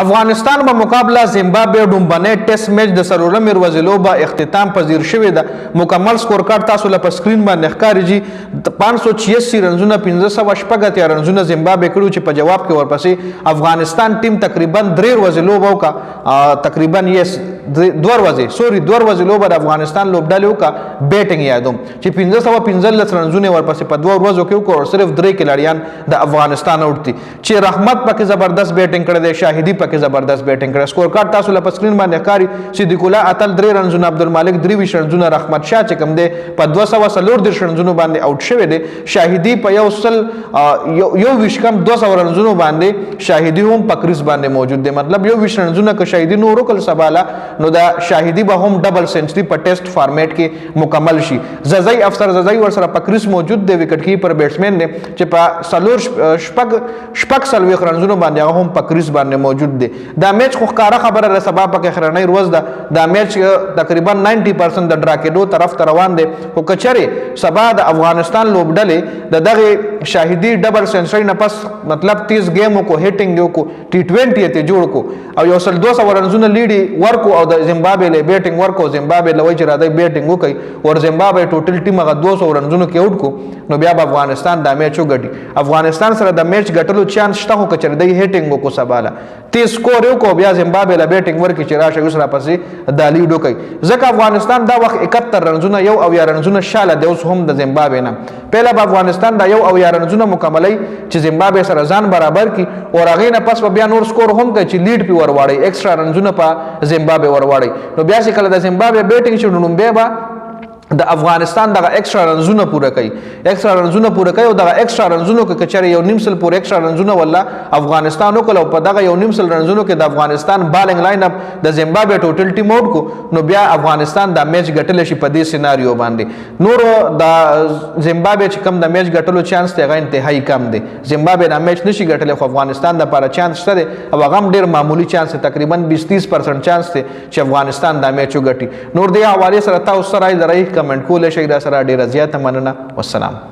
افغانستان به مقابله زیمبابوے ډومبنی ټیسټ میچ د څلورمې ورځې لوبه اختتام پذیر شوې ده. مکمل سکور کارت تاسو له په سکرین باندې ښکاري. 586 رنزونه 506 رنزونه زیمبابوے کړو چې په جواب کې ورپسې افغانستان ټیم تقریبا 3 ورځې لوبه وکړه. تقریبا یې 2 ورځې لوبه د افغانستان لوبډلې وکړه. بیټینګ یادوم چې 515 رنزونه ورپسې په 2 ورځو کې وکړو او صرف 3 کھلاڑیان د افغانستان اوټ دي چې رحمت پکې زبردست بیټینګ کړی دی، شاهدي پکې زبردست بیټینګ کړی. سکور کارت تاسو له په سکرین باندې ښکاري. صدیق الله اتل 3 رنزونه، عبدالمالک 23 رنزونه، رحمت شاه چې کوم دی په 240 رنزونو باندې اوټ شوی دی. شاهدي په 120 کم 200 رنزونو باندې شاهدي هم په کریس باندې موجود دی. مطلب 20 رنزونه که شاهدي نور وکړل سباله نو دا شاهدي به هم ډبل سنچري په ټیسټ فارمیټ کې مکمل شي. ززای افسر ززای ورسره په کریس موجود دی، وکټ کیپر بیټسمن دی چې په شپږ سلويخ رنزونو باندې هغه هم په کریس باندې موجود دی. دا میچ خو ښکاره خبره ده سبا پکې اخرنۍ ورځ ده. دا میچ تقریبا 90% د ډرا کېدو طرف ته روان دی. خو که چېرې سبا د افغانستان لوبډلې د دغې شاهدي ډبل سنچري نه پس مطلب 30 ګیم وکړو، هیټینګ یې وکړو، T20 یې جوړ کړو او 200 رنزونه لیډي ورکو او د زیمبابوے له بیټینګ ورکو. زیمبابوے له وایي چې راځئ بیټینګ وکړئ او زیمبابوے ټوټل ټیم هغه 200 رنزونو کې اوټ کړو نو بیا به افغانستان دا میچ وګټي. افغانستان سره د میچ ګټلو چانس شته خو که چېرې دی هیټینګ وکړو سباله 30 سکور یې وکړو بیا زیمبابوے له بیټینګ ورکړي چې راشه اوس راپسې دا لیډ وکړي. ځکه افغانستان دا وخت 71 رنزونه 71 رنزونه شاله دی اوس هم د زیمبابوے نه. پهله به افغانستان دا 71 رنزونه مکملوي چې زیمبابوے سره ځان برابر کړي او هغې نه پس به بیا نور سکور هم کوي چې لیډ پې ورواړئ، ایکسټرا رنزونه په زیمبابوے ورواړئ. نو بیا چې کله د زیمبابوے بیټینګ شي نو لومبی به د افغانستان دغه ایکسټرا رنزونه پوره کوي، ایکسټرا رنزونه پوره کوي او دغه ایکسټرا رنزونو کې که چېرې 1.5 سل پورې ایکسټرا رنزونه والله افغانستان وکړل او په دغه 1.5 سل رنزونو کې د افغانستان بالنګ لاین اپ د زیمبابوے ټوټل ټیم اوټ کو نو بیا افغانستان دا میچ ګټلی شي په دې سیناریو باندې. نور د زیمبابوے چې کم د میچ ګټلو چانس دی هغه انتهایی کم دی. زیمبابوے دا میچ نشي ګټلی خو افغانستان دپاره چانس شته دی او هغه هم ډېر معمولي چانس دی، تقریبا 20-30% چانس دی چې افغانستان دا میچ وګټي. نور دې حوالې سره تاسو سره رایې کمنټ کولی شئ. دا سره ډېره زیاته مننه. والسلام.